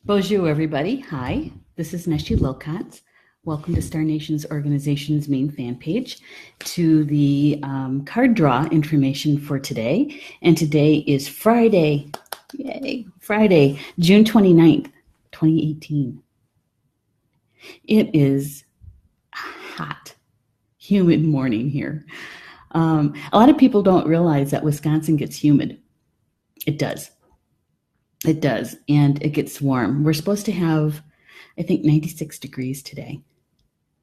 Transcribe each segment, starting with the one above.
Bonjour, everybody. Hi, this is Neshi. Welcome to Star Nations Organization's main fan page to the card draw information for today. And today is Friday, yay, Friday, June 29th, 2018. It is a hot, humid morning here. A lot of people don't realize that Wisconsin gets humid. It does. It does, and it gets warm. We're supposed to have, I think, 96 degrees today.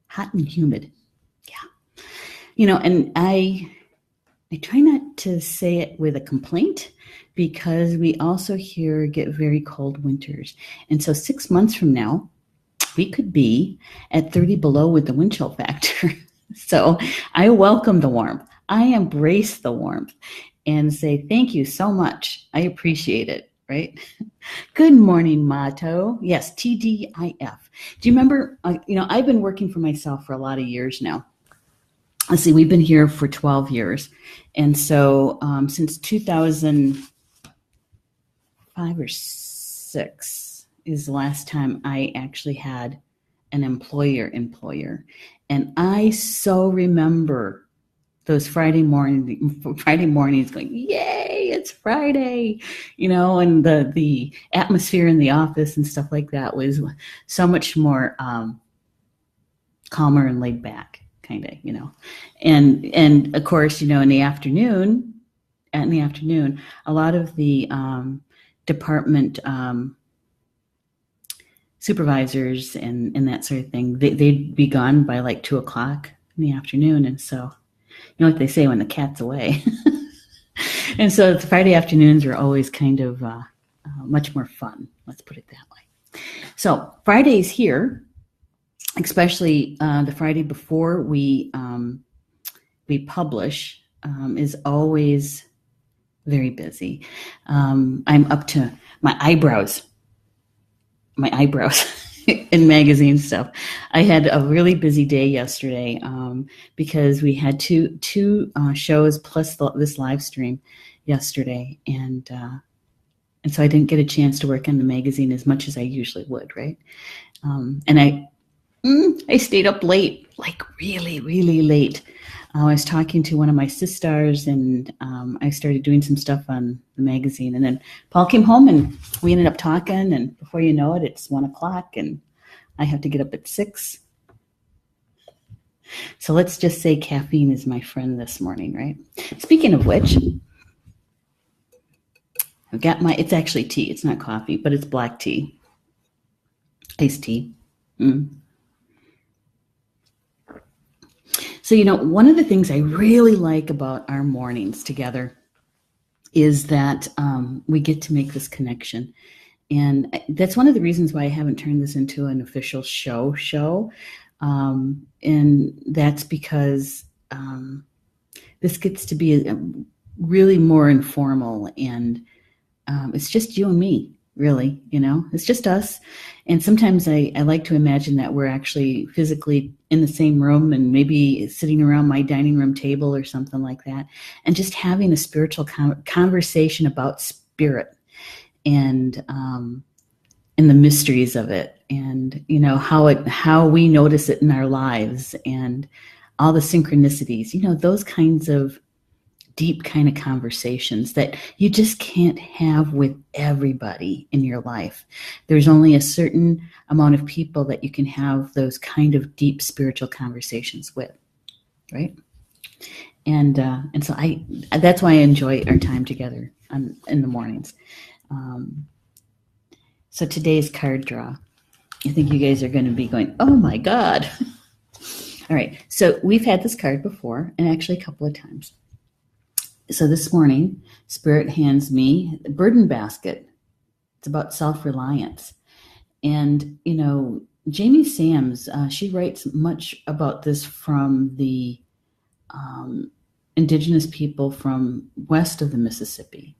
Hot and humid. Yeah. And I try not to say it with a complaint because we also here get very cold winters. And so 6 months from now, we could be at 30 below with the wind chill factor. So I welcome the warmth. I embrace the warmth and say, thank you so much. I appreciate it, right? Good morning, Mato. Yes, TDIF. Do you remember, I've been working for myself for a lot of years now. Let's see, we've been here for 12 years. And so since 2005 or 6 is the last time I actually had an employer. And I so remember those Friday mornings going, yay, it's Friday, and the atmosphere in the office and stuff like that was so much more calmer and laid back, kind of, and of course, in the afternoon, a lot of the department supervisors and that sort of thing, they'd be gone by like 2:00 in the afternoon. And so, what they say when the cat's away. And so the Friday afternoons are always kind of much more fun. Let's put it that way. So Fridays here, especially the Friday before we publish, is always very busy. I'm up to my eyebrows in magazine stuff. I had a really busy day yesterday because we had two shows plus this live stream yesterday, and so I didn't get a chance to work on the magazine as much as I usually would, right? And I stayed up late, like really, really late. I was talking to one of my sisters, and I started doing some stuff on the magazine. And then Paul came home, and we ended up talking. And before you know it, it's 1:00, and I have to get up at 6. So let's just say caffeine is my friend this morning, right? Speaking of which, I've got it's actually tea. It's not coffee, but it's black tea, iced tea. So, one of the things I really like about our mornings together is that we get to make this connection. And that's one of the reasons why I haven't turned this into an official show. And that's because this gets to be really more informal, and it's just you and me, really, it's just us. And sometimes I like to imagine that we're actually physically in the same room and maybe sitting around my dining room table or something like that, and just having a spiritual conversation about spirit and the mysteries of it, and how we notice it in our lives, and all the synchronicities, those kinds of deep kind of conversations that you just can't have with everybody in your life. There's only a certain amount of people that you can have those kind of deep spiritual conversations with, right? And so that's why I enjoy our time together in the mornings. So today's card draw, I think you guys are going to be going, oh my God. All right, so we've had this card before, and actually a couple of times. So this morning, Spirit hands me the burden basket. It's about self-reliance. And, Jamie Sams, she writes much about this from the indigenous people from west of the Mississippi.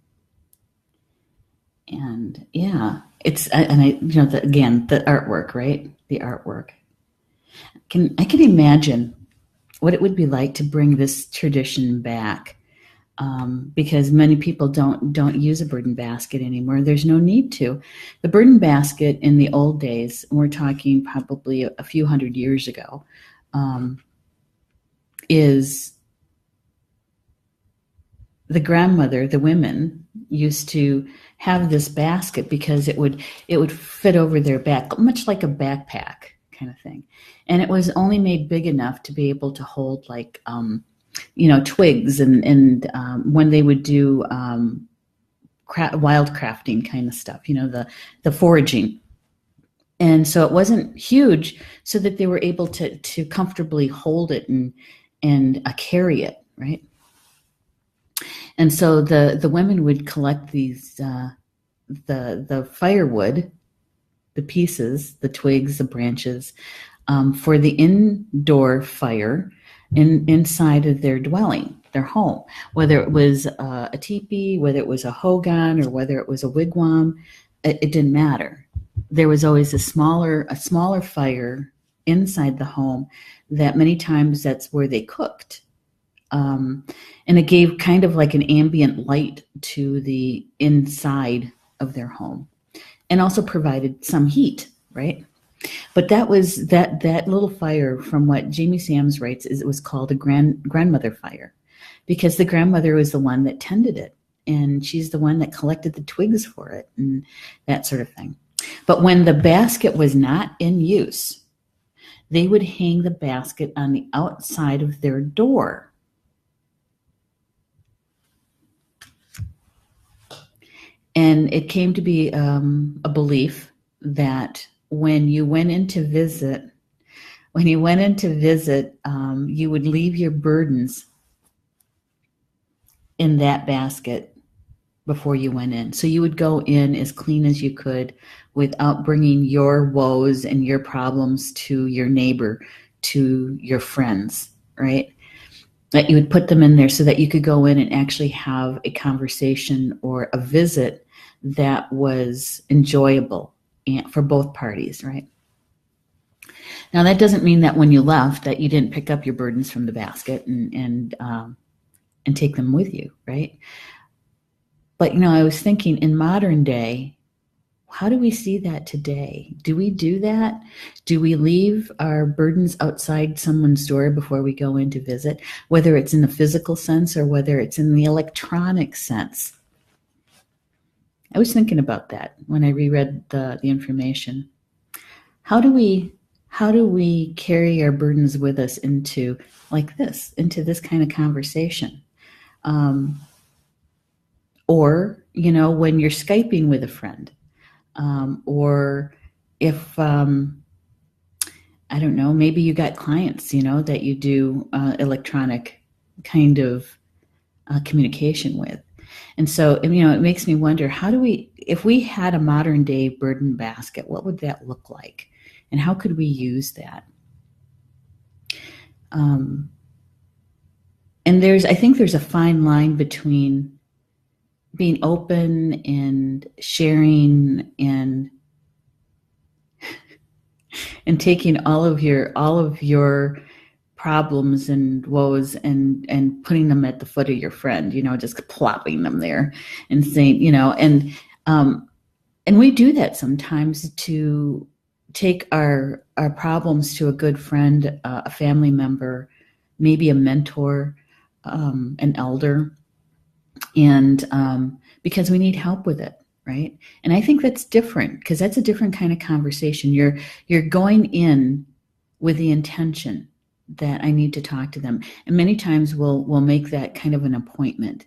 And yeah, the artwork, right? The artwork. I can imagine what it would be like to bring this tradition back. because many people don't use a burden basket anymore. There's no need to. The burden basket in the old days, and we're talking probably a few hundred years ago, is the grandmother, the women used to have this basket because it would fit over their back, much like a backpack kind of thing. And it was only made big enough to be able to hold like, twigs and when they would do wild crafting kind of stuff, the foraging. And so it wasn't huge, so that they were able to comfortably hold it and carry it, right? And so the women would collect these the firewood, the pieces, the twigs, the branches, for the indoor fire inside of their dwelling, their home, whether it was a teepee, whether it was a hogan, or whether it was a wigwam, it didn't matter. There was always a smaller fire inside the home that many times that's where they cooked. And it gave kind of like an ambient light to the inside of their home and also provided some heat, right? But that was that little fire, from what Jamie Sams writes, is it was called a grandmother fire, because the grandmother was the one that tended it, and she's the one that collected the twigs for it and that sort of thing. But when the basket was not in use, they would hang the basket on the outside of their door. And it came to be a belief that when you went in to visit, you would leave your burdens in that basket before you went in. So you would go in as clean as you could without bringing your woes and your problems to your neighbor, to your friends, right? That you would put them in there so that you could go in and actually have a conversation or a visit that was enjoyable for both parties, right? Now, that doesn't mean that when you left that you didn't pick up your burdens from the basket and take them with you, right? But, I was thinking, in modern day, how do we see that today? Do we do that? Do we leave our burdens outside someone's door before we go in to visit, whether it's in the physical sense or whether it's in the electronic sense? I was thinking about that when I reread the information. How do we carry our burdens with us into this kind of conversation? Or, when you're Skyping with a friend, or if, I don't know, maybe you got clients, that you do electronic kind of communication with. And so, it makes me wonder, if we had a modern day burden basket, what would that look like? And how could we use that? And I think there's a fine line between being open and sharing and taking all of your problems and woes and putting them at the foot of your friend, just plopping them there and saying, and we do that sometimes, to take our problems to a good friend, a family member, maybe a mentor, an elder, and because we need help with it, right? And I think that's different, because that's a different kind of conversation. You're going in with the intention that I need to talk to them, and many times we'll make that kind of an appointment.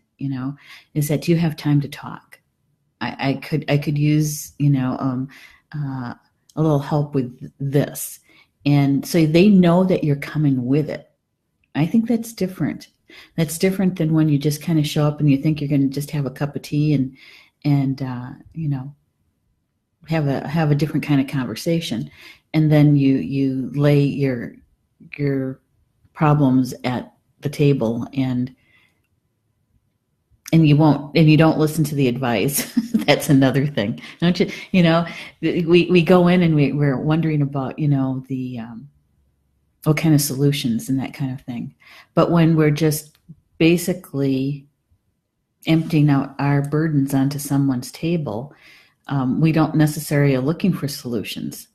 Is that, do you have time to talk? I could use a little help with this, and so they know that you're coming with it. I think that's different. That's different than when you just kind of show up and you think you're going to just have a cup of tea and have a different kind of conversation, and then you lay your problems at the table and you don't listen to the advice. That's another thing, don't you? We go in and we're wondering about the what kind of solutions and that kind of thing. But when we're just basically emptying out our burdens onto someone's table, we don't necessarily are looking for solutions.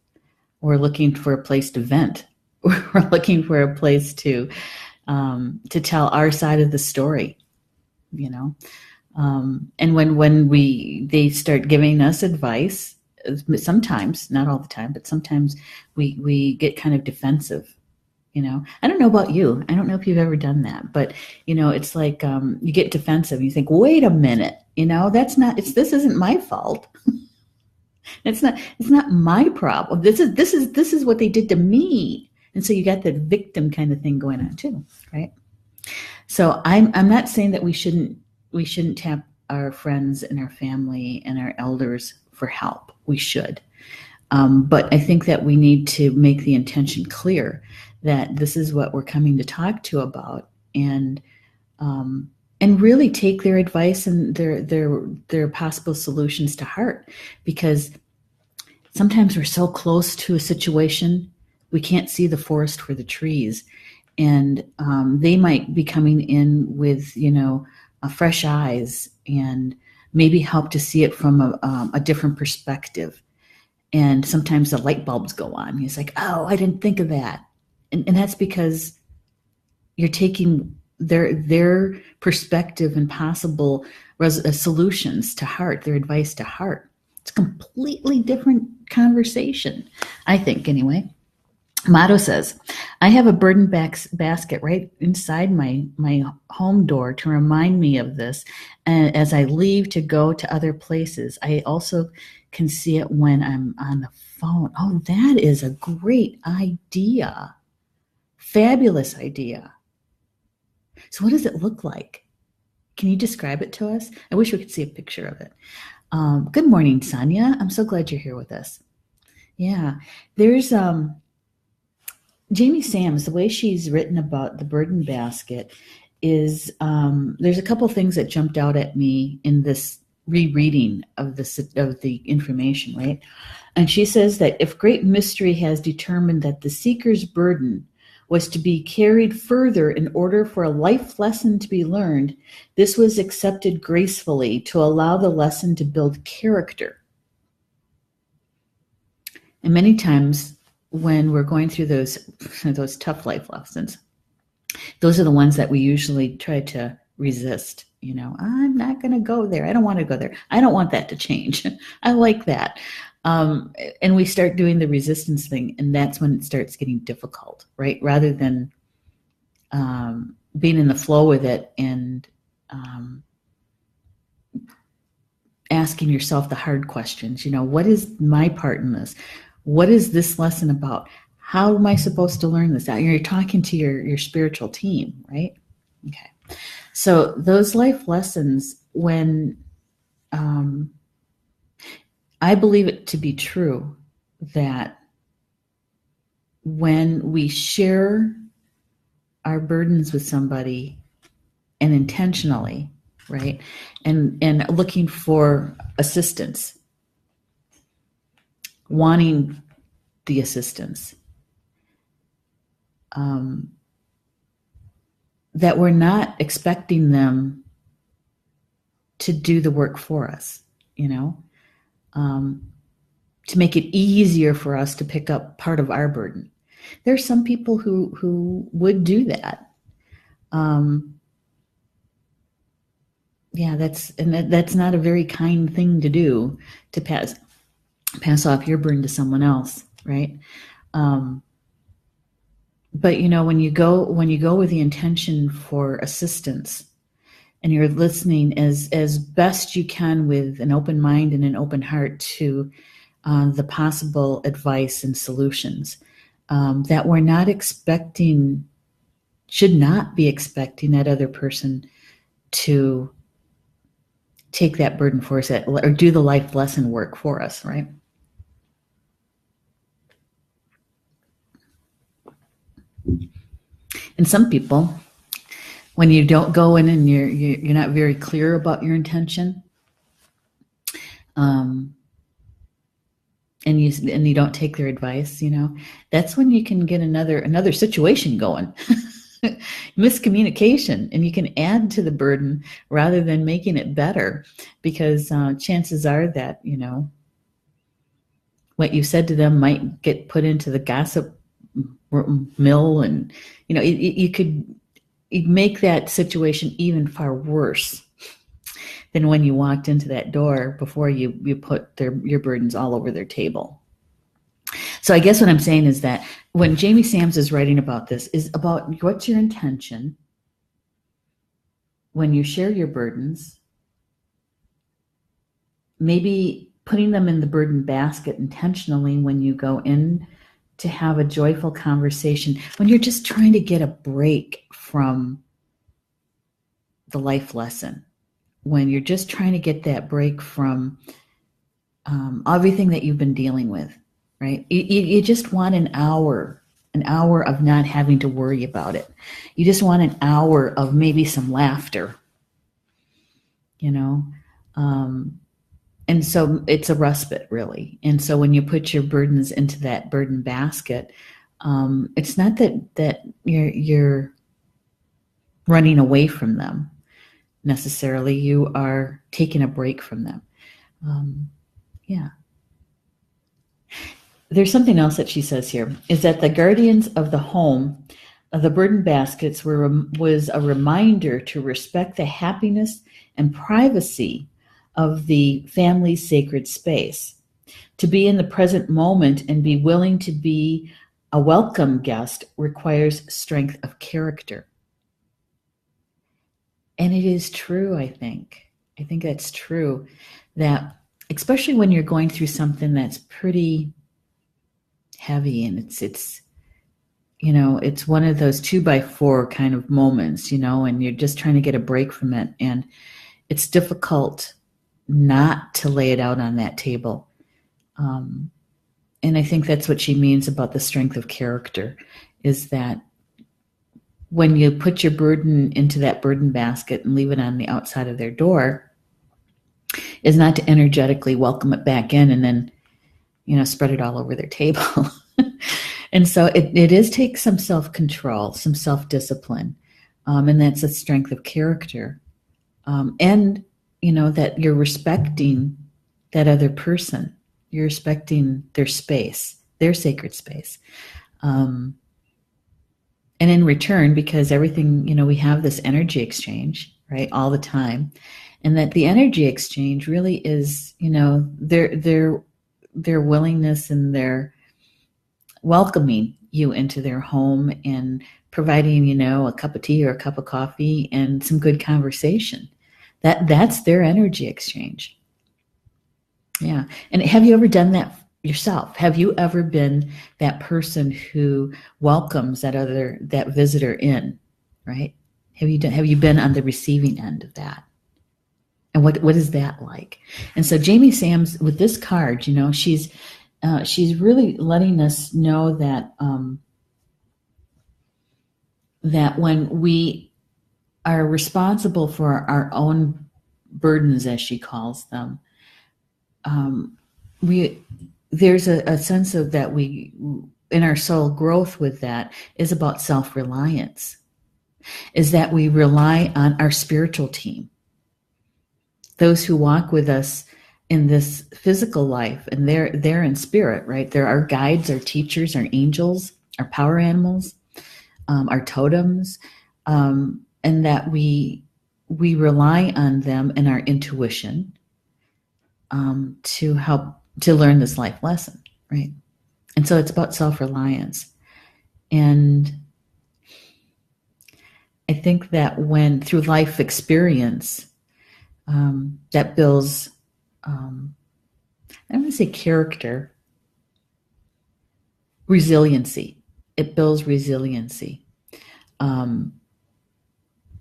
We're looking for a place to vent. We're looking for a place to tell our side of the story, you know. And when they start giving us advice, sometimes, not all the time, but sometimes we get kind of defensive. You know, I don't know about you. I don't know if you've ever done that, but you know, it's like you get defensive. You think, wait a minute, you know, this isn't my fault. It's not my problem. This is what they did to me. And so you got the victim kind of thing going on too, right? So I'm not saying that we shouldn't tap our friends and our family and our elders for help. We should. But I think that we need to make the intention clear that this is what we're coming to talk to about, and really take their advice and their possible solutions to heart, because sometimes we're so close to a situation we can't see the forest for the trees, and they might be coming in with fresh eyes and maybe help to see it from a different perspective. And sometimes the light bulbs go on. It's like, oh, I didn't think of that. And that's because you're taking their perspective and possible solutions to heart, their advice to heart. It's a completely different conversation, I think, anyway. Motto says, I have a burden basket right inside my home door to remind me of this. And as I leave to go to other places, I also can see it when I'm on the phone. Oh, that is a great idea. Fabulous idea. So what does it look like? Can you describe it to us? I wish we could see a picture of it. Good morning, Sonia. I'm so glad you're here with us. Yeah, there's Jamie Sams, the way she's written about the burden basket is there's a couple things that jumped out at me in this rereading of the information, right? And she says that if great mystery has determined that the seeker's burden was to be carried further in order for a life lesson to be learned, this was accepted gracefully to allow the lesson to build character. And many times when we're going through those tough life lessons, those are the ones that we usually try to resist. You know, I'm not going to go there. I don't want to go there. I don't want that to change. I like that. And we start doing the resistance thing, and that's when it starts getting difficult, right? Rather than being in the flow with it and asking yourself the hard questions. You know, what is my part in this? What is this lesson about? How am I supposed to learn this? You're talking to your spiritual team, right? Okay. So those life lessons, when I believe it to be true that when we share our burdens with somebody and intentionally, right, and looking for assistance, wanting the assistance, that we're not expecting them to do the work for us, you know, to make it easier for us to pick up part of our burden. There are some people who would do that. Yeah, that's not a very kind thing to do, to pass off your burden to someone else, right? But you know, when you go with the intention for assistance, and you're listening as best you can with an open mind and an open heart to the possible advice and solutions, that we're not expecting, should not be expecting that other person to take that burden for us or do the life lesson work for us, right? And some people, when you don't go in and you're not very clear about your intention, and you don't take their advice, you know, that's when you can get another situation going. miscommunication, and you can add to the burden rather than making it better, because chances are that, what you said to them might get put into the gossip mill, and you could make that situation even far worse than when you walked into that door before you put your burdens all over their table. So I guess what I'm saying is that when Jamie Sams is writing about this, is about what's your intention when you share your burdens, maybe putting them in the burden basket intentionally when you go in to have a joyful conversation, when you're just trying to get a break from the life lesson, when you're just trying to get that break from everything that you've been dealing with, right? You just want an hour of not having to worry about it. You just want an hour of maybe some laughter, and so it's a respite, really. And so when you put your burdens into that burden basket, it's not that you're running away from them necessarily. You are taking a break from them. Yeah. There's something else that she says here, is that the guardians of the home, of the burden baskets, was a reminder to respect the happiness and privacy of the family's sacred space, to be in the present moment and be willing to be a welcome guest requires strength of character. And it is true, I think. I think that's true, that especially when you're going through something that's pretty heavy, and it's one of those 2x4 kind of moments, and you're just trying to get a break from it, and it's difficult not to lay it out on that table. And I think that's what she means about the strength of character, is that when you put your burden into that burden basket and leave it on the outside of their door, is not to energetically welcome it back in and then, spread it all over their table. And so it is take some self-control, some self-discipline, and that's a strength of character. And, that you're respecting that other person. You're respecting their space, their sacred space. And in return, because everything, we have this energy exchange, right, all the time. And that the energy exchange really is, their willingness and their welcoming you into their home and providing, a cup of tea or a cup of coffee and some good conversation. That's their energy exchange. Yeah. And have you ever done that yourself? Have you ever been that person who welcomes that visitor in, right? Have you been on the receiving end of that? And what is that like? And so Jamie Sams, with this card, she's really letting us know that that when we are responsible for our own burdens, as she calls them, there's a sense of that we, in our soul growth with that, is about self-reliance, is that we rely on our spiritual team, those who walk with us in this physical life, and they're in spirit, right? They're our guides, our teachers, our angels, our power animals, our totems, and that we rely on them and our intuition to help to learn this life lesson, right? And so it's about self-reliance. And I think that when through life experience, that builds, I'm going to say character, resiliency. It builds resiliency.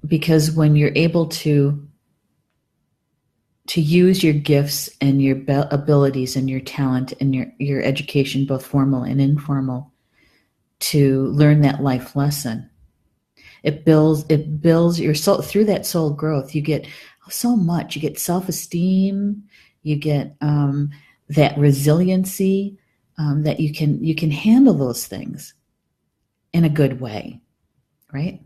Because when you're able to use your gifts and your abilities and your talent and your education, both formal and informal, to learn that life lesson, it builds your soul. Through that soul growth, you get so much. You get self-esteem, you get that resiliency, that you can handle those things in a good way, right?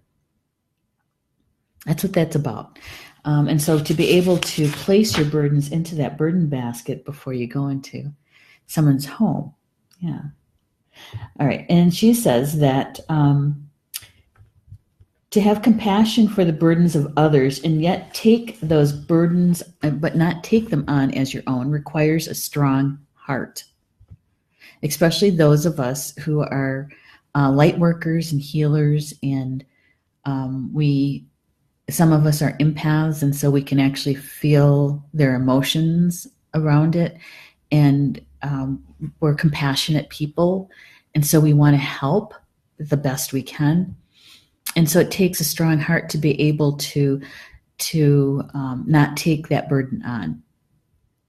That's what that's about. And so to be able to place your burdens into that burden basket before you go into someone's home. Yeah. All right. And she says that to have compassion for the burdens of others and yet take those burdens, but not take them on as your own, requires a strong heart, especially those of us who are light workers and healers. And some of us are empaths, and so we can actually feel their emotions around it. And we're compassionate people. And so we want to help the best we can. And so it takes a strong heart to be able to not take that burden on,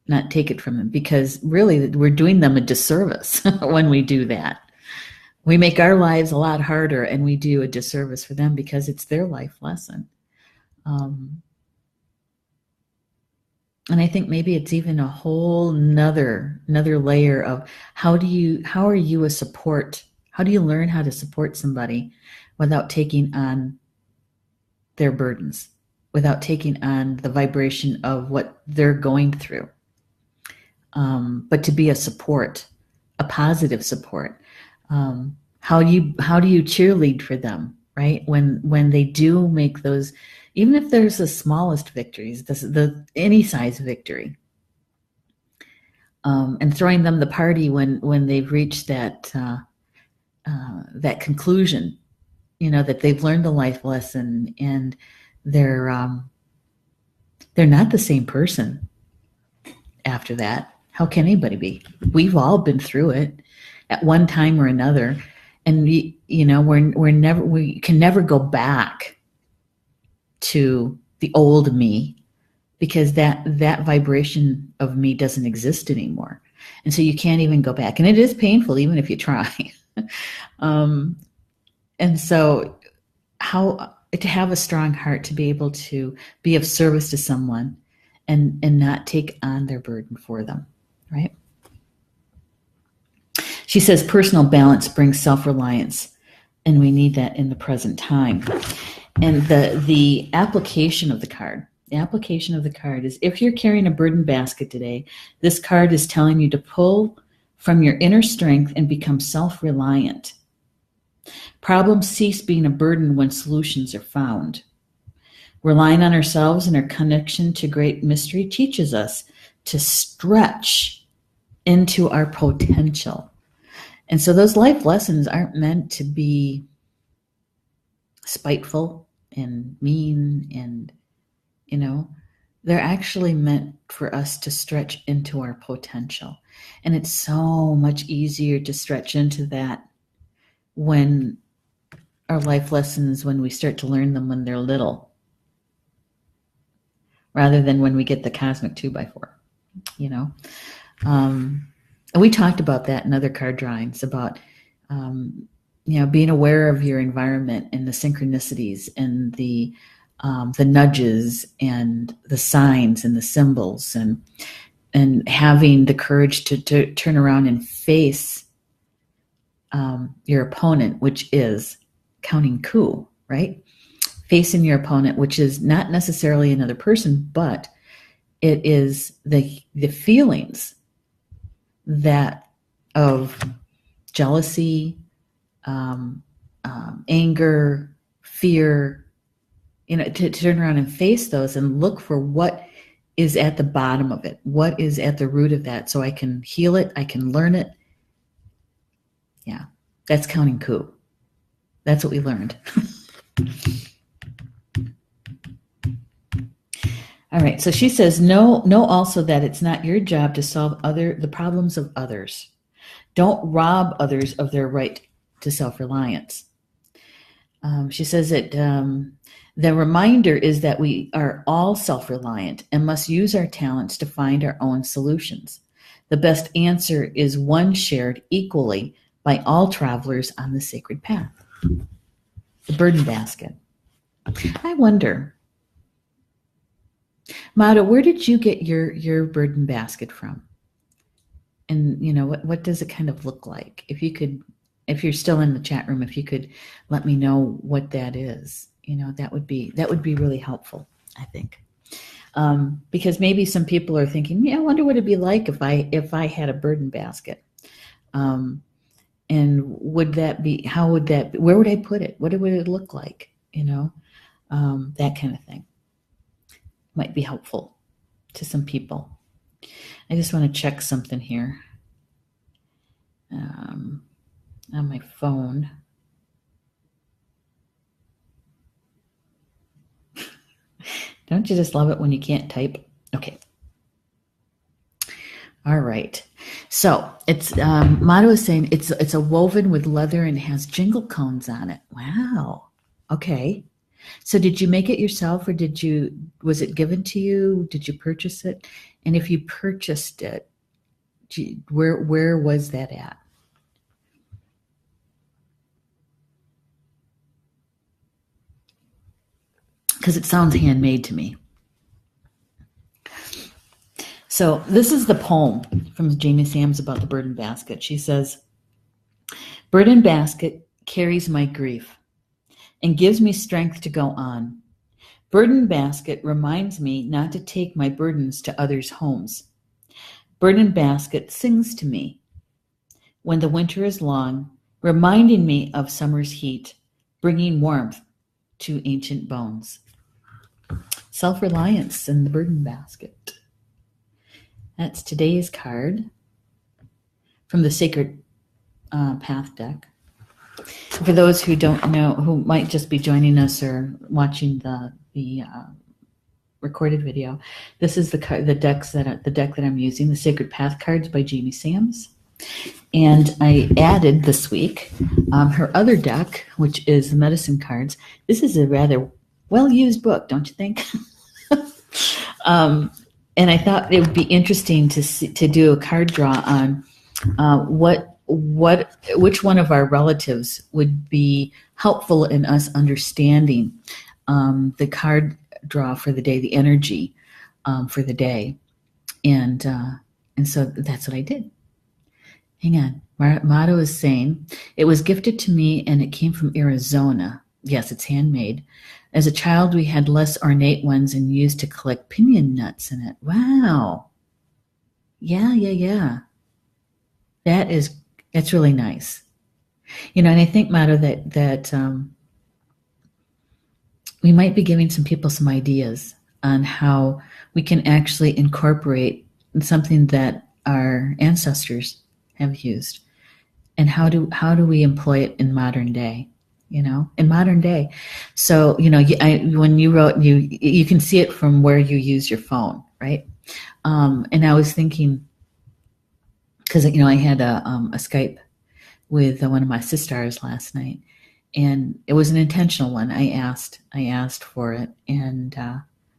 not take it from them, because really we're doing them a disservice when we do that. We make our lives a lot harder, and we do a disservice for them because it's their life lesson. And I think maybe it's even a whole another layer of how are you a support? How do you learn how to support somebody without taking on their burdens, without taking on the vibration of what they're going through? But to be a support, a positive support. How do you cheerlead for them, right? When they do make those, even if there's the smallest victories, the any size victory, and throwing them the party when they've reached that that conclusion, that they've learned the life lesson, and they're not the same person after that. How can anybody be? We've all been through it at one time or another, and we can never go back to the old me, because that vibration of me doesn't exist anymore. And so you can't even go back, and it is painful even if you try. And so how to have a strong heart to be able to be of service to someone and not take on their burden for them, right? She says personal balance brings self-reliance, and we need that in the present time. And the application of the card is, if you're carrying a burden basket today, this card is telling you to pull from your inner strength and become self-reliant. Problems cease being a burden when solutions are found. Relying on ourselves and our connection to great mystery teaches us to stretch into our potential. And so those life lessons aren't meant to be spiteful and mean, and they're actually meant for us to stretch into our potential. And it's so much easier to stretch into that when our life lessons, when we start to learn them when they're little, rather than when we get the cosmic 2x4. And we talked about that in other card drawings, about being aware of your environment and the synchronicities and the nudges and the signs and the symbols, and having the courage to turn around and face your opponent, which is counting coup, right? Facing your opponent, which is not necessarily another person, but it is the feelings that of jealousy, anger, fear, to turn around and face those and look for what is at the bottom of it, what is at the root of that, so I can heal it, I can learn it. Yeah, that's counting coup. That's what we learned. All right, so she says, know also that it's not your job to solve the problems of others. Don't rob others of their right to self-reliance. She says that the reminder is that we are all self-reliant and must use our talents to find our own solutions. The best answer is one shared equally by all travelers on the sacred path. The burden basket. I wonder, Mata, where did you get your burden basket from? And what does it kind of look like? If you're still in the chat room, if you could let me know what that is. that would be really helpful, I think. Because maybe some people are thinking, I wonder what it'd be like if I had a burden basket. And would that be, how would that be, where would I put it? What would it look like? That kind of thing might be helpful to some people. I just want to check something here on my phone. Don't you just love it when you can't type? Okay. All right. So it's motto is saying it's a woven with leather and has jingle cones on it. Wow. Okay. So did you make it yourself, or was it given to you? Did you purchase it? And if you purchased it, where was that at? Because it sounds handmade to me. So this is the poem from Jamie Sams about the burden basket. She says, "Burden basket carries my grief and gives me strength to go on. Burden basket reminds me not to take my burdens to others' homes. Burden basket sings to me when the winter is long, reminding me of summer's heat, bringing warmth to ancient bones." Self-Reliance and the Burden Basket. That's today's card from the Sacred Path deck. For those who don't know, who might just be joining us or watching the recorded video, this is the deck that I'm using, the Sacred Path cards by Jamie Sams. And I added this week her other deck, which is the medicine cards. This is a rather well-used book, don't you think? And I thought it would be interesting to do a card draw on which one of our relatives would be helpful in us understanding the card draw for the day, the energy for the day, and so that's what I did. Hang on. Motto is saying, "It was gifted to me and it came from Arizona." Yes, it's handmade. "As a child, we had less ornate ones and used to collect pinyon nuts in it." Wow. Yeah. That's really nice. And I think, Motto, that we might be giving some people some ideas on how we can actually incorporate something that our ancestors have used, and how do we employ it in modern day. In modern day. So, when you wrote, you can see it from where you use your phone, right? And I was thinking, because, I had a Skype with one of my sisters last night, and it was an intentional one. I asked for it, and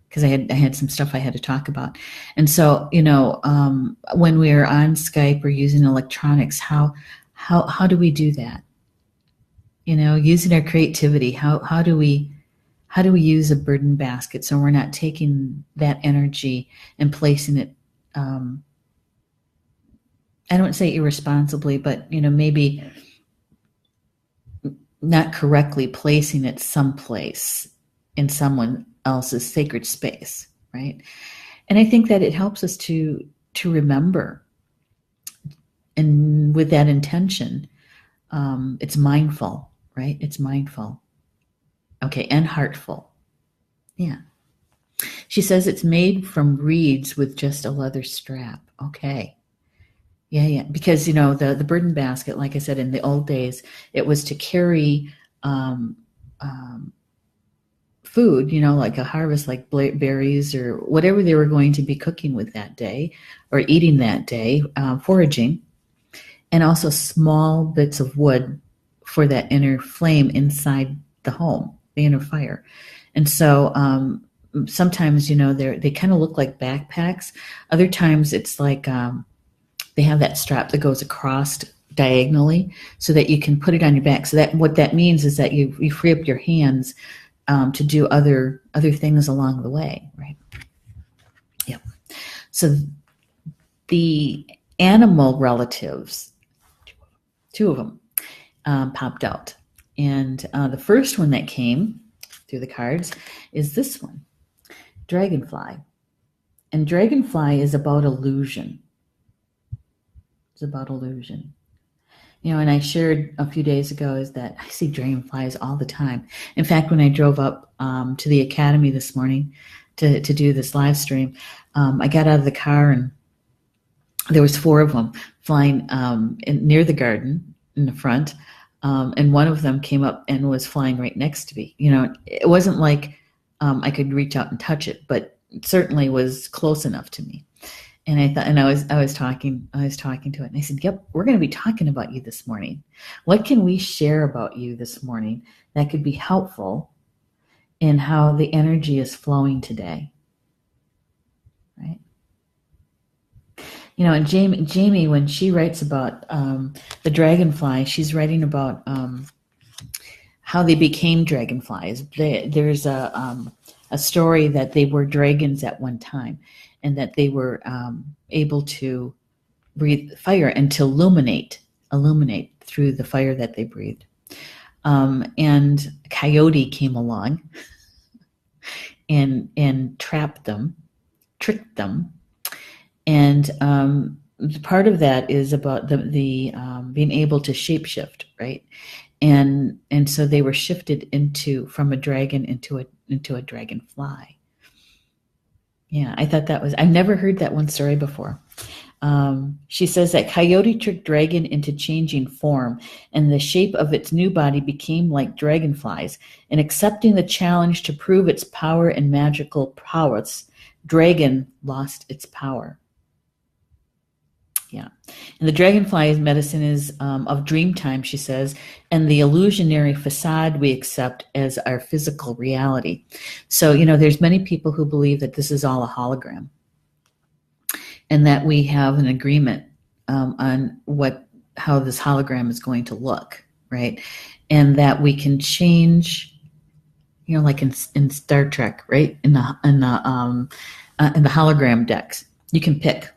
because I had some stuff I had to talk about. And so, when we are on Skype or using electronics, how do we do that? Using our creativity, how do we use a burden basket so we're not taking that energy and placing it, I don't say irresponsibly, but maybe not correctly placing it someplace in someone else's sacred space, right? And I think that it helps us to remember, and with that intention, it's mindful. Right? It's mindful. Okay, and heartful. Yeah. She says it's made from reeds with just a leather strap. Okay. Yeah. Because, the burden basket, like I said, in the old days, it was to carry food, like a harvest, like berries or whatever they were going to be cooking with that day or eating that day, foraging, and also small bits of wood for that inner flame inside the home, the inner fire. And so sometimes, they kind of look like backpacks. Other times it's like they have that strap that goes across diagonally so that you can put it on your back. So that what that means is that you free up your hands to do other things along the way, right? Yeah. So the animal relatives, two of them, popped out. And the first one that came through the cards is this one, Dragonfly. And Dragonfly is about illusion. It's about illusion. And I shared a few days ago is that I see dragonflies all the time. In fact, when I drove up to the academy this morning to do this live stream, I got out of the car and there was 4 of them flying near the garden in the front. And one of them came up and was flying right next to me. It wasn't like I could reach out and touch it, but it certainly was close enough to me. And I thought, and I was talking to it, and I said, "Yep, we're going to be talking about you this morning. What can we share about you this morning that could be helpful in how the energy is flowing today?" Right? And Jamie, when she writes about the dragonfly, she's writing about how they became dragonflies. There's a story that they were dragons at one time, and that they were able to breathe fire and to illuminate through the fire that they breathed. And Coyote came along and trapped them, tricked them, and part of that is about the being able to shapeshift, right? And so they were shifted from a dragon into a dragonfly. Yeah, I thought I've never heard that one story before. She says that Coyote tricked dragon into changing form, and the shape of its new body became like dragonflies. In accepting the challenge to prove its power and magical prowess, dragon lost its power. Yeah. And the dragonfly's medicine is of dream time, she says, and the illusionary facade we accept as our physical reality. So, there's many people who believe that this is all a hologram, and that we have an agreement on how this hologram is going to look, right? And that we can change, like in Star Trek, right? In the hologram decks, you can pick.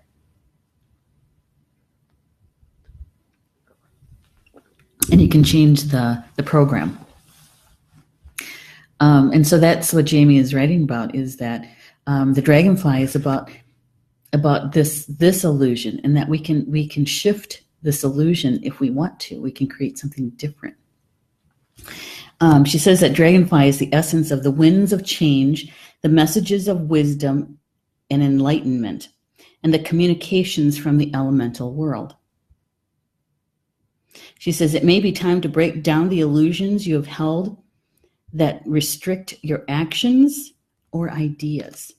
And you can change the program. And so that's what Jamie is writing about, is that the dragonfly is about this illusion, and that we can shift this illusion if we want to. We can create something different. She says that dragonfly is the essence of the winds of change, the messages of wisdom and enlightenment, and the communications from the elemental world. She says it may be time to break down the illusions you have held that restrict your actions or ideas.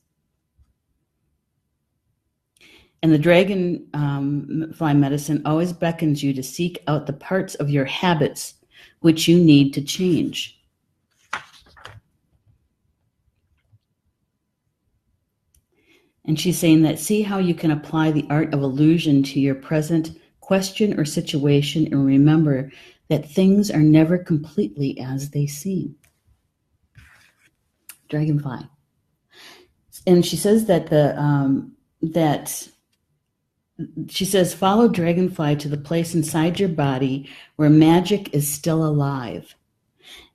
And the dragonfly medicine always beckons you to seek out the parts of your habits which you need to change. And she's saying that see how you can apply the art of illusion to your present question or situation, and remember that things are never completely as they seem. Dragonfly. And she says that she says, follow dragonfly to the place inside your body where magic is still alive,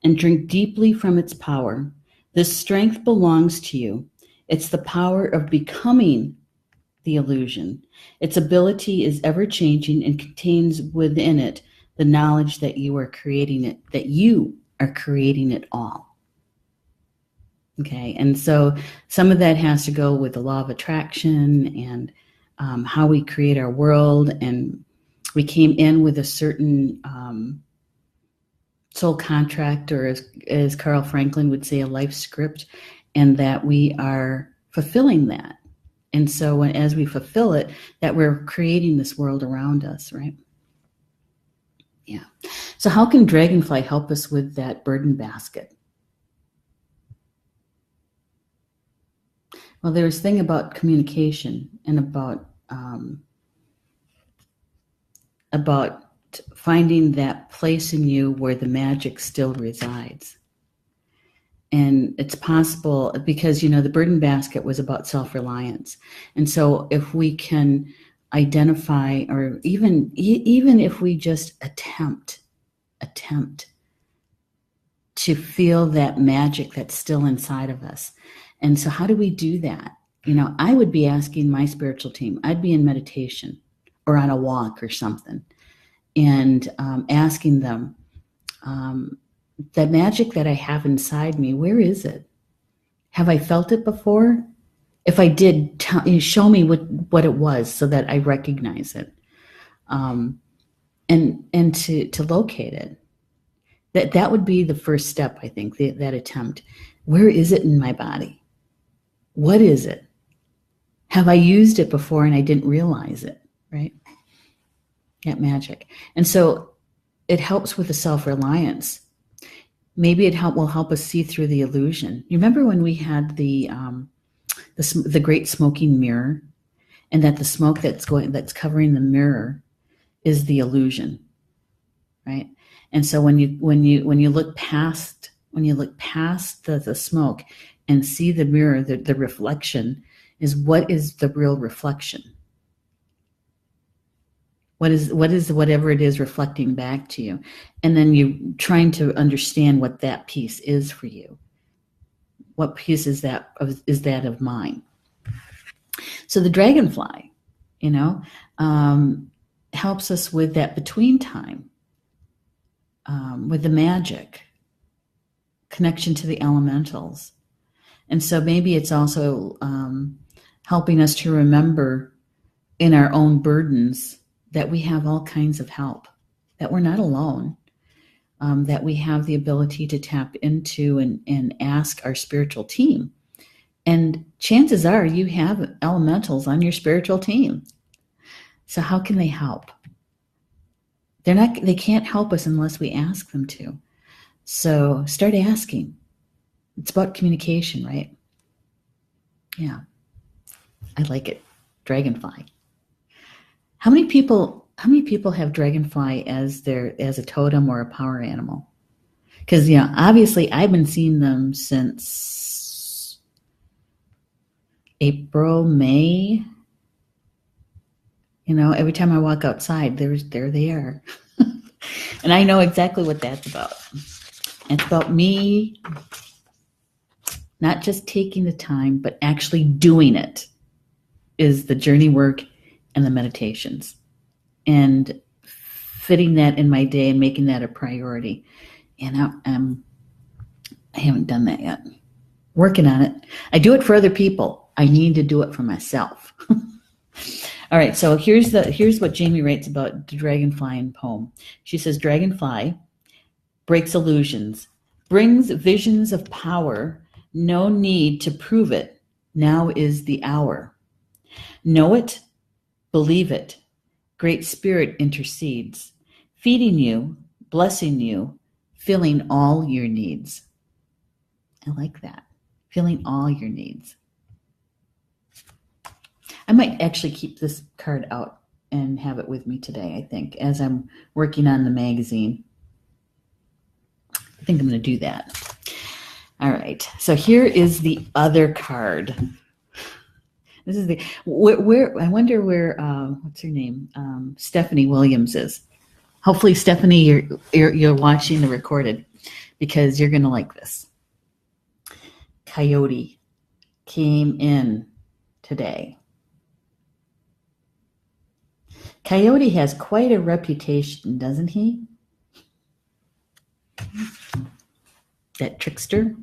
and drink deeply from its power. This strength belongs to you. It's the power of becoming the illusion. Its ability is ever changing and contains within it the knowledge that you are creating it all. Okay, and so some of that has to go with the law of attraction and how we create our world. And we came in with a certain soul contract, or as Carl Franklin would say, a life script, and that we are fulfilling that. And so as we fulfill it, that we're creating this world around us, right? Yeah. So how can dragonfly help us with that burden basket? Well, there's a thing about communication and about finding that place in you where the magic still resides. And it's possible because, the burden basket was about self-reliance. And so if we can identify, or even if we just attempt to feel that magic that's still inside of us. And so how do we do that? I would be asking my spiritual team, I'd be in meditation or on a walk or something, and asking them, the magic that I have inside me, where is it? Have I felt it before? If I did, show me what it was so that I recognize it, and to locate it. That would be the first step, I think, that attempt. Where is it in my body? What is it? Have I used it before and I didn't realize it, right? That magic. And so it helps with the self-reliance. Maybe it will help us see through the illusion. You remember when we had the great smoking mirror, and that the smoke that's covering the mirror is the illusion, right? And so when you look past the smoke and see the mirror, the reflection is what is the real reflection. What is whatever it is reflecting back to you, and then you trying to understand what that piece is for you. What piece is that of mine? So the dragonfly, helps us with that between time, with the magic, connection to the elementals. And so maybe it's also helping us to remember in our own burdens that we have all kinds of help, that we're not alone, that we have the ability to tap into and ask our spiritual team. And chances are you have elementals on your spiritual team. So how can they help? They can't help us unless we ask them to. So start asking. It's about communication, right? Yeah. I like it. Dragonfly. How many people have dragonfly as a totem or a power animal? Because obviously I've been seeing them since April, May. Every time I walk outside, there they are. And I know exactly what that's about. It's about me not just taking the time, but actually doing it is the journey work and the meditations. And fitting that in my day and making that a priority. And I haven't done that yet. Working on it. I do it for other people. I need to do it for myself. All right, so here's what Jamie writes about the dragonfly in poem. She says, dragonfly breaks illusions, brings visions of power, no need to prove it. Now is the hour. Know it, believe it. Great Spirit intercedes, feeding you, blessing you, filling all your needs. I like that. Filling all your needs. I might actually keep this card out and have it with me today, I think, as I'm working on the magazine. I think I'm going to do that. All right. So here is the other card. This is where I wonder where what's her name? Stephanie Williams is. Hopefully, Stephanie, you're watching the recorded, because you're going to like this. Coyote came in today. Coyote has quite a reputation, doesn't he? That trickster.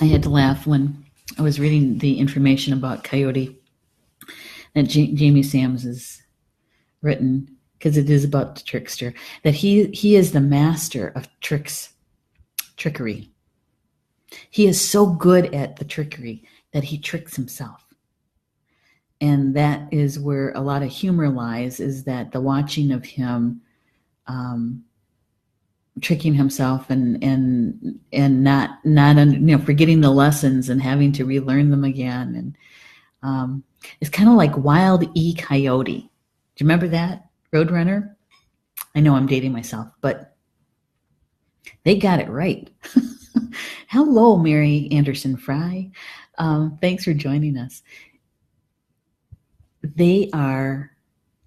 I had to laugh when I was reading the information about Coyote that Jamie Sams has written, because it is about the trickster, that he is the master of trickery. He is so good at the trickery that he tricks himself. And that is where a lot of humor lies, is that the watching of him tricking himself and not forgetting the lessons and having to relearn them again. And it's kind of like Wild E. Coyote. Do you remember that? Roadrunner? I know I'm dating myself, but they got it right. Hello, Mary Anderson Fry. Thanks for joining us. They are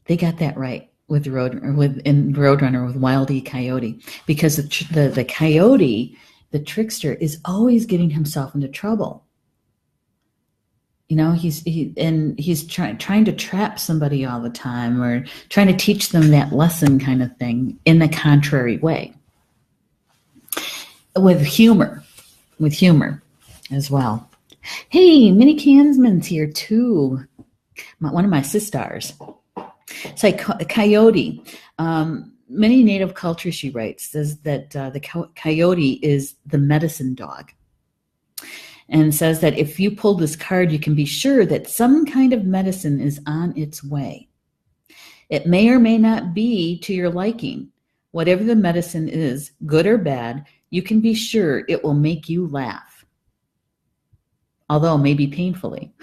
They got that right with Roadrunner with Wile E. Coyote, because the coyote, the trickster, is always getting himself into trouble. He's trying to trap somebody all the time, or trying to teach them that lesson kind of thing in a contrary way, with humor as well. Hey, Minnie Kansman's here too. One of my sisters. So coyote. Many native cultures, she writes, says that the coyote is the medicine dog, and says that if you pull this card, you can be sure that some kind of medicine is on its way. It may or may not be to your liking. Whatever the medicine is, good or bad, you can be sure it will make you laugh, although maybe painfully.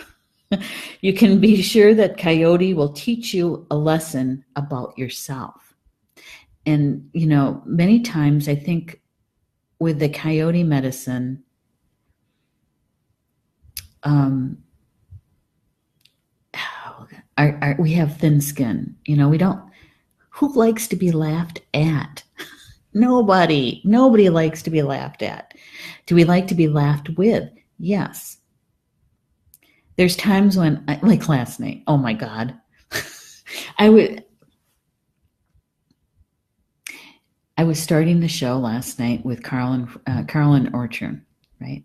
You can be sure that coyote will teach you a lesson about yourself. And, many times I think with the coyote medicine, we have thin skin. Who likes to be laughed at? Nobody likes to be laughed at. Do we like to be laughed with? Yes. There's times when, like last night, oh my God, I was starting the show last night with Carl and Orchard, right?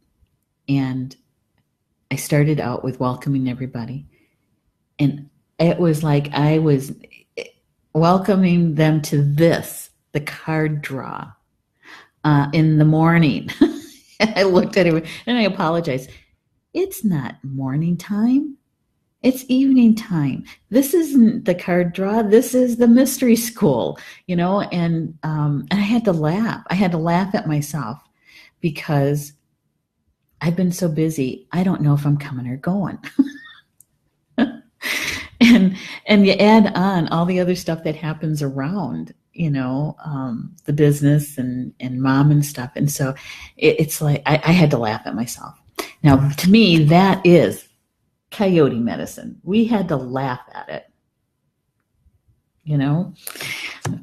And I started out with welcoming everybody. And it was like I was welcoming them to the card draw, in the morning. I looked at him and I apologized. It's not morning time. It's evening time. This isn't the card draw. This is the mystery school, and I had to laugh. I had to laugh at myself because I've been so busy. I don't know if I'm coming or going. And you add on all the other stuff that happens around, the business and mom and stuff. And so it's like I had to laugh at myself. Now, to me, that is coyote medicine. We had to laugh at it.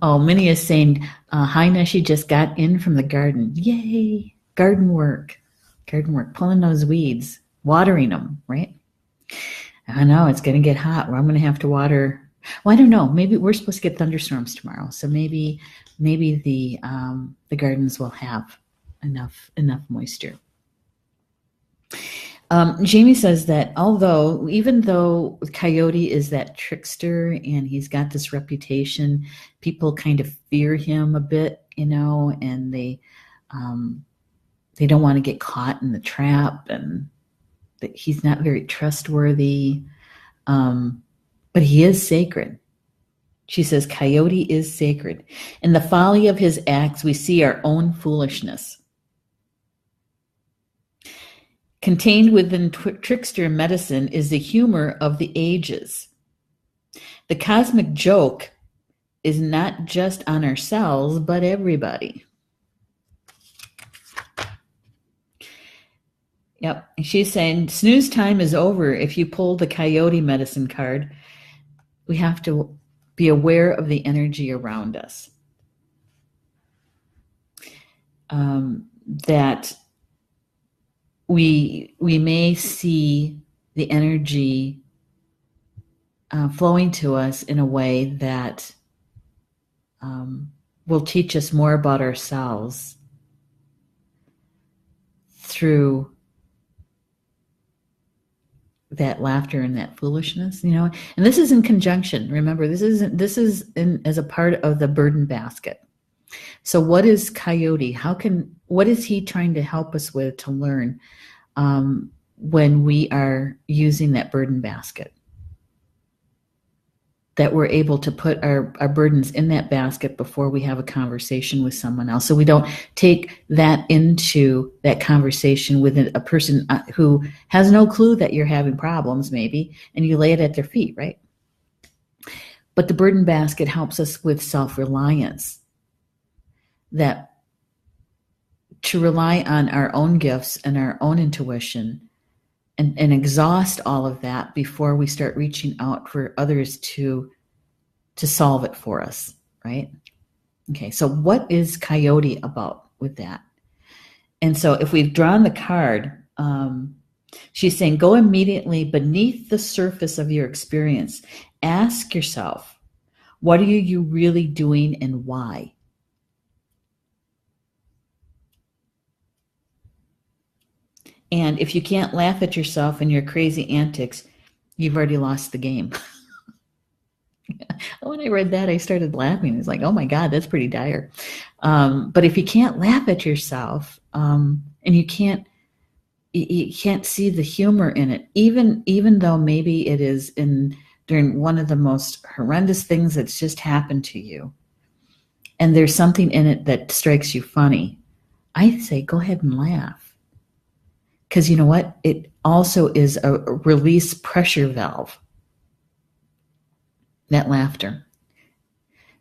Oh, Minnie is saying, hi, Neshi, just got in from the garden. Yay. Garden work, pulling those weeds, watering them, right? I know it's going to get hot. I'm going to have to water. Well, I don't know. Maybe we're supposed to get thunderstorms tomorrow. So maybe the gardens will have enough moisture. Jamie says that even though Coyote is that trickster and he's got this reputation, people kind of fear him a bit, and they don't want to get caught in the trap, and that he's not very trustworthy. But he is sacred. She says, Coyote is sacred. In the folly of his acts, we see our own foolishness. Contained within trickster medicine is the humor of the ages. The cosmic joke is not just on ourselves, but everybody. Yep. She's saying snooze time is over if you pull the coyote medicine card. We have to be aware of the energy around us. That we may see the energy flowing to us in a way that will teach us more about ourselves through that laughter and that foolishness, and this is in conjunction. Remember, this is as a part of the burden basket. So what is Coyote? What is he trying to help us with to learn when we are using that burden basket? That we're able to put our burdens in that basket before we have a conversation with someone else. So we don't take that into that conversation with a person who has no clue that you're having problems, maybe, and you lay it at their feet, right? But the burden basket helps us with self-reliance. That to rely on our own gifts and our own intuition and exhaust all of that before we start reaching out for others to to solve it for us, right? Okay, so what is Coyote about with that? And so if we've drawn the card, she's saying, go immediately beneath the surface of your experience. Ask yourself, what are you really doing and why? And if you can't laugh at yourself and your crazy antics, you've already lost the game. When I read that, I started laughing. It's like, oh my God, that's pretty dire. But if you can't laugh at yourself, and you can't see the humor in it, even though maybe it is during one of the most horrendous things that's just happened to you, and there's something in it that strikes you funny, I say go ahead and laugh. Because you know what? It also is a release pressure valve. That laughter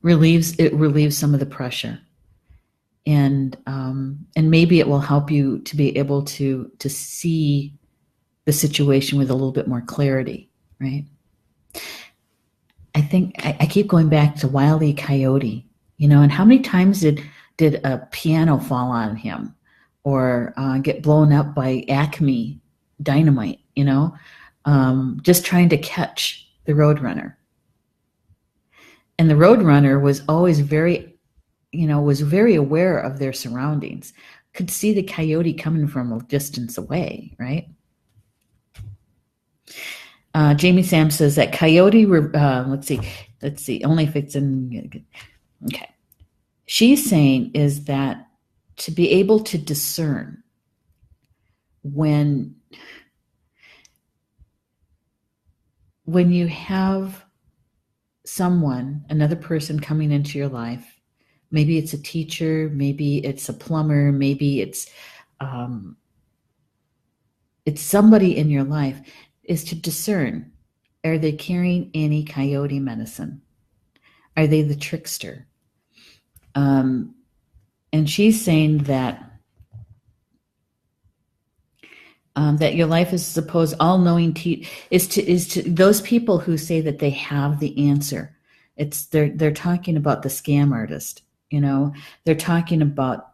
relieves some of the pressure, and maybe it will help you to be able to see the situation with a little bit more clarity, right? I think I keep going back to Wile E. Coyote, and how many times did a piano fall on him, or get blown up by Acme dynamite, just trying to catch the Roadrunner. And the Roadrunner was always very aware of their surroundings, could see the coyote coming from a distance away, right? Jamie Sam says that coyote, let's see, only if it's in, okay. She's saying is that to be able to discern when you have another person coming into your life, maybe it's a teacher, maybe it's a plumber, maybe it's somebody in your life, is to discern, are they carrying any coyote medicine? Are they the trickster? And she's saying that that your life is supposed all-knowing is to those people who say that they have the answer. They're talking about the scam artist, they're talking about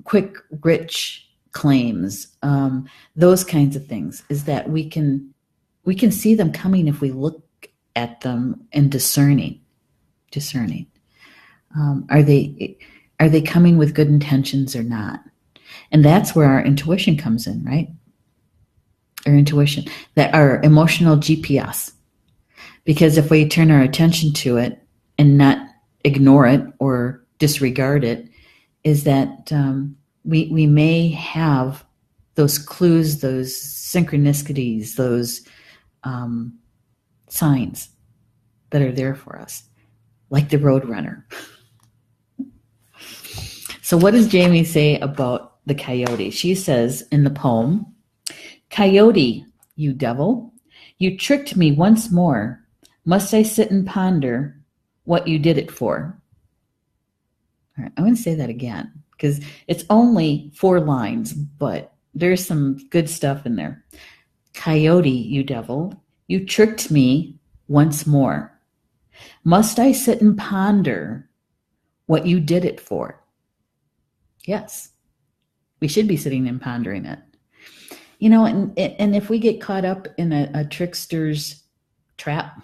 quick rich claims, those kinds of things. Is that we can see them coming if we look at them and discerning. Are they coming with good intentions or not? And that's where our intuition comes in, right? Our intuition, that our emotional GPS. Because if we turn our attention to it and not ignore it or disregard it, is that we may have those clues, those synchronicities, those signs that are there for us, like the Roadrunner. So what does Jamie say about the coyote? She says in the poem, "Coyote, you devil, you tricked me once more. Must I sit and ponder what you did it for?" All right, I'm going to say that again because it's only 4 lines, but there's some good stuff in there. "Coyote, you devil, you tricked me once more. Must I sit and ponder what you did it for?" Yes, we should be sitting and pondering it. And if we get caught up in a trickster's trap,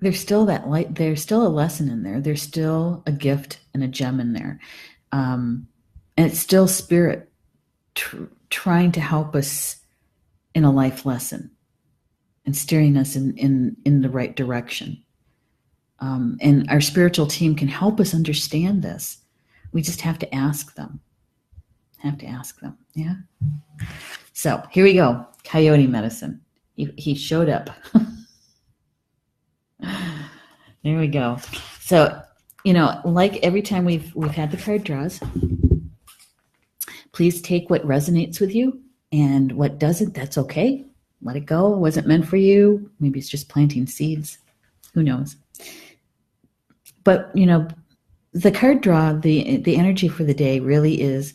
there's still that light. There's still a lesson in there. There's still a gift and a gem in there, and it's still spirit trying to help us in a life lesson and steering us in the right direction. And our spiritual team can help us understand this. We just have to ask them. Yeah. So here we go. Coyote medicine. He showed up. There we go. So, like every time we've had the card draws, please take what resonates with you, and what doesn't, that's okay. Let it go. It wasn't meant for you. Maybe it's just planting seeds. Who knows? But, the card draw, the energy for the day really is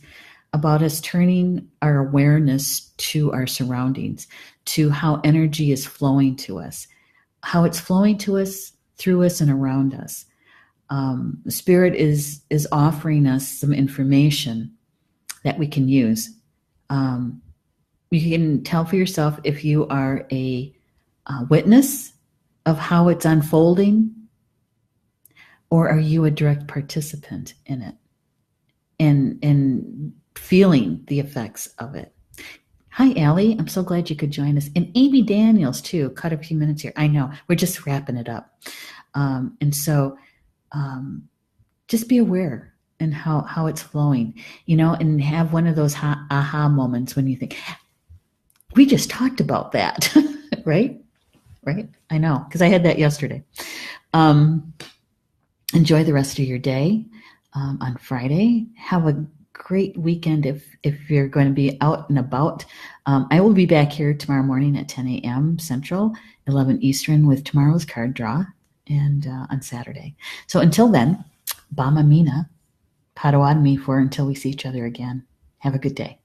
about us turning our awareness to our surroundings, to how energy is flowing to us, how it's flowing to us, through us, and around us. Spirit is offering us some information that we can use. You can tell for yourself if you are a witness of how it's unfolding, or are you a direct participant in it and feeling the effects of it. Hi, Allie. I'm so glad you could join us. And Amy Daniels, too. Cut a few minutes here. I know. We're just wrapping it up. And so just be aware and how it's flowing, and have one of those aha moments when you think, we just talked about that, right? Right? I know, because I had that yesterday. Enjoy the rest of your day on Friday. Have a great weekend if you're going to be out and about. I will be back here tomorrow morning at 10 a.m. Central, 11 Eastern with tomorrow's card draw, and on Saturday. So until then, Bama Mina, Potawatomi for until we see each other again. Have a good day.